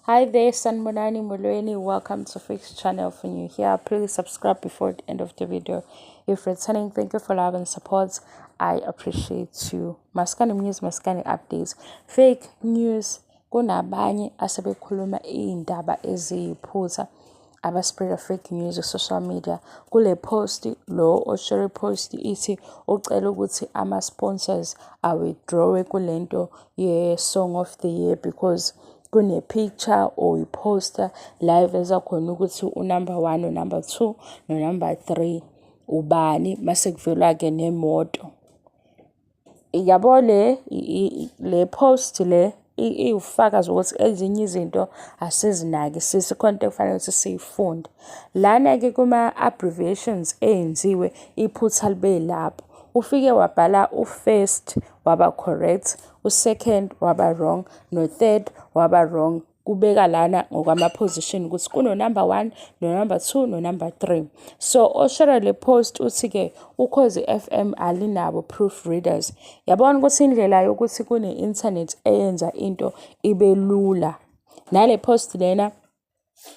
Hi there, Sanbonani Mulweni. Welcome to Fix channel. If you're new here, please subscribe before the end of the video. If returning, thank you for love and support. I appreciate you. Maskani news, maskani updates. Fake news. Kunabanye asebekhuluma indaba eziyiphutha. Abaspread fake news on social media. Kule post lo oshare post ithi ucela ukuthi ama sponsors withdraw kulento ye song of the year because kune picture or a poster live ezakhona ukuthi unumber 1 unumber 2 nonumber 3 ubani mase kuvelwa ke nemoto. Yabo le post le iwufakazi ukuthi ezinye izinto asizinaki khona into kufanele ukuthi siyifunde. Lana ke kuma abbreviations enziwe iphutha libe lapho. Ufike wabhala u-first waba correct, u-second waba wrong, no-third waba wrong. Kubeka lana ngokwama-position ukuthi kuno number 1, no number 2, no number 3. So oshare le post uthi ke Ukhozi FM alinabo proofreaders. Yabona ukuthi indlela yokuthi kune internet eyenza into ibe lula. Nale post lena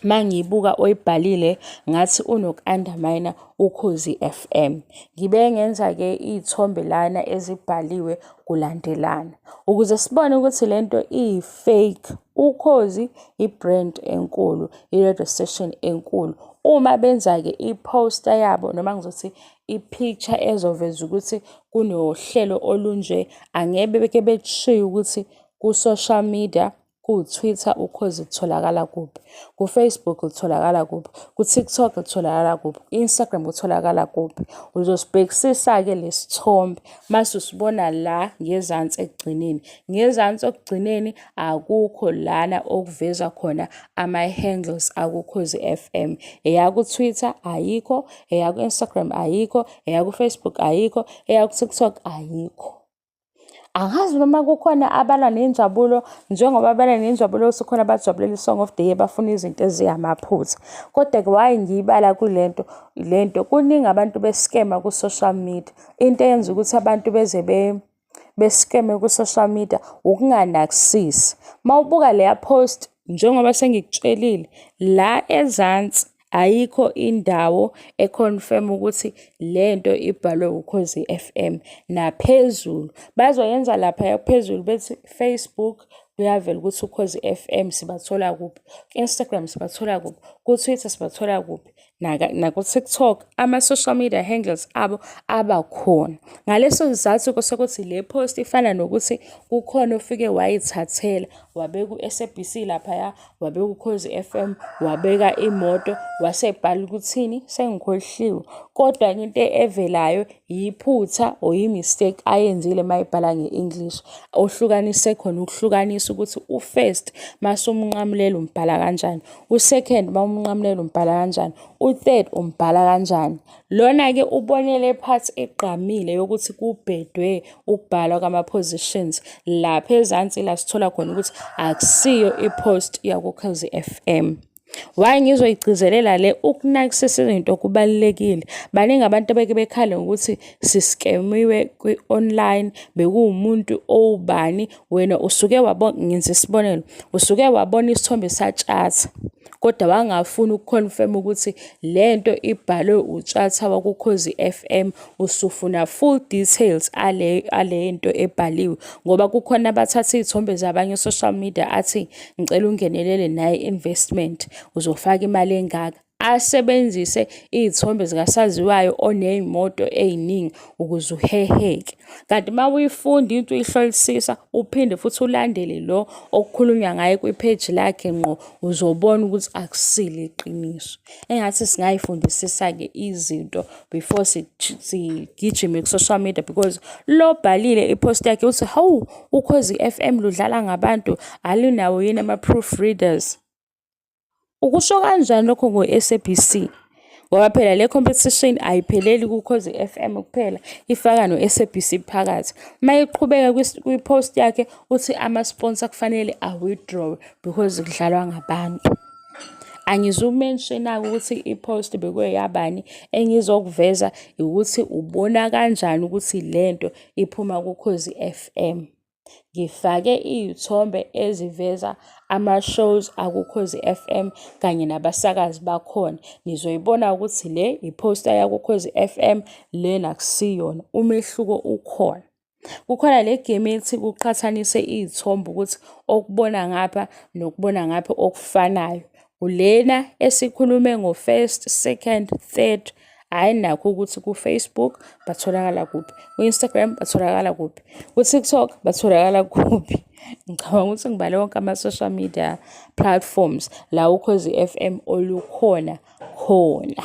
mangiyibuka oyibhalile ngathi unoku-undermine Ukhozi FM. Ngibe ngenza ke izithombe lana ezibhaliwe kulandelana ukuze sibone ukuthi lento iyi-fake. Ukhozi i-brand enkulu, i-radio station enkulu. Uma benza ke i-poster yabo noma ngizothi i-picture ezoveza ukuthi kunohlelo olunje, angebe beke beshiya ukuthi ku-social media ku-Twitter Ukhozi kutholakala kuphi, ku-Facebook kutholakala kuphi, ku-TikTok kutholakala kuphi, Instagram kutholakala kuphi. Uzosibhekisisa ke lesithombe mase usibona la ngezansi ekugcineni. Ngezansi okugcineni akukho lana okuveza khona ama-handles akukhozi FM. Eyaku-Twitter ayikho, eyaku-Instagram ayikho, eyaku-Facebook ayikho, eyaku-TikTok ayikho. Angazi noma kukhona abala nenjabulo njengoba abala nenjabulo kukhona abajabulela isong of the year bafuna izinto eziyamaphutha. Kodwa ke why ngiyibala lento kuningi abantu bescam ku social media. Into eyenza ukuthi abantu beze bescam ku social media ukunganakisisi. Mawubuka leya post njengoba sengikutshelile la ezansi ayikho indawo econfirm ukuthi lento ibhalwe Ukhozi FM. Naphezulu bazoyenza lapha phezulu bethi Facebook kuyavela ukuthi Ukhozi FM sibathola kuphi, Instagram sibathola kuphi, ku Twitter sibathola kuphi, naku TikTok ama-social media handles abo abakhona. Ngaleso sizathu sekuthi le post ifana nokuthi kukhona ofike wayithathela wabeka u-SABC lapha, wabeka Ukhozi FM, wabeka imoto, wasebhala ukuthini sengikhohliwe. Kodwa into evelayo yiphutha or yi-mistake ayenzile mayibhala nge-English. Ohlukanise khona ukuhlukanisa ukuthi u-first mase umnqamulela umbhala kanjani, u-second mawumnqamulela umbhala kanjani, u-third umbhala kanjani. Lona ke ubonele part egqamile yokuthi kubhedwe ukubhala kwama-positions lapha ezansi la sithola khona ukuthi akusiyo i-post yakukhozi FM. Why ngizoyigcizelela le ukunakisisa izinto kubalekile. Baningi abantu abeke bekhala ukuthi siskemiwe kwi-online bekuwumuntu owubani wena usuke wabona. Ngenza isibonelo, usuke wabona isithombe satshatha kodwa wangafuni ukuconfirm ukuthi lento ibhalwe utshatha wakukhozi FM. Usufuna full details ale nto ebhaliwe ngoba kukhona abathatha izithombe zabanye social media athi ngicela ungenelele naye investment uzofaka imali engaka, asebenzise izithombe zikasaziwayo oneyimoto eziningi ukuze uheheke. Kanti mawuyifunda into uyihlolisisa uphinde futhi ulandele lo okukhulunywa ngaye kwi-page lakhe ngqo uzobona ukuthi akusile iqiniso. Engathi singayifundisisa ke izinto before sigijime ku-social media because lo bhalile ipost yakhe uthi hawu Ukhozi FM ludlala ngabantu alinawo yini ama-proofreaders. Ukusho kanjani lokho ngo-SABC? Ngoba phela le competition ayipheleli kuKhozi FM kuphela, ifaka no-SABC phakathi. Mayiqhubeka kwi-post yakhe uthi ama-sponsor kufanele withdraw because kudlalwa ngabantu. Angizumenshina ukuthi i-post bekuyabani. Engizokuveza ukuthi ubona kanjani ukuthi lento iphuma kuKhozi FM. ngifake iy'thombe eziveza ama-shows akukhozi FM kanye nabasakazi bakhona. Nizoyibona ukuthi le i-poster yakukhozi FM, lena akusiyona, umehluko ukhona. Kukhona le game ethi kuqhathanise iy'thombe ukuthi okubona ngapha nokubona ngapha okufanayo. Kulena esikhulume ngo-first, second, third. Hhayi nakho ukuthi ku-Facebook batholakala kuphi, ku-Instagram batholakala kuphi, ku-TikTok batholakala kuphi. Ngicabanga ukuthi ngibale wonke ama-social media platforms la Ukhozi FM olukhona khona.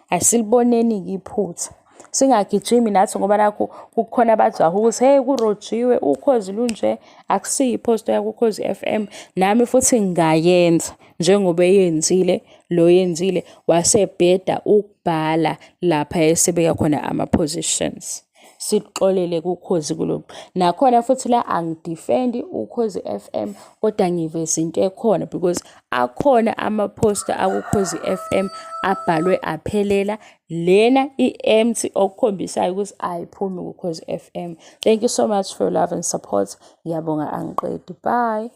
Asiliboneni-ke iphutha. Singagijimi nathi ngoba nakho kukhona abajaha ukuthi hey kurojiwe ukhozi lunje, akusiyo i-poster yakukhozi FM. Nami futhi ngayenza njengoba eyenzile, lo yenzile wasebheda ukubhala lapha esebeka khona ama-positions. Sikuxolele kukhozi kulokhu. Nakhona futhi la angidifendi Ukhozi FM kodwa ngiveza into ekhona because akhona ama-poster akukhozi FM abhalwe aphelela. Lena i-empty okukhombisayo ukuthi ayiphumi kukhozi FM. Thank you so much for your love and support. Ngiyabonga angiqedi. Bye.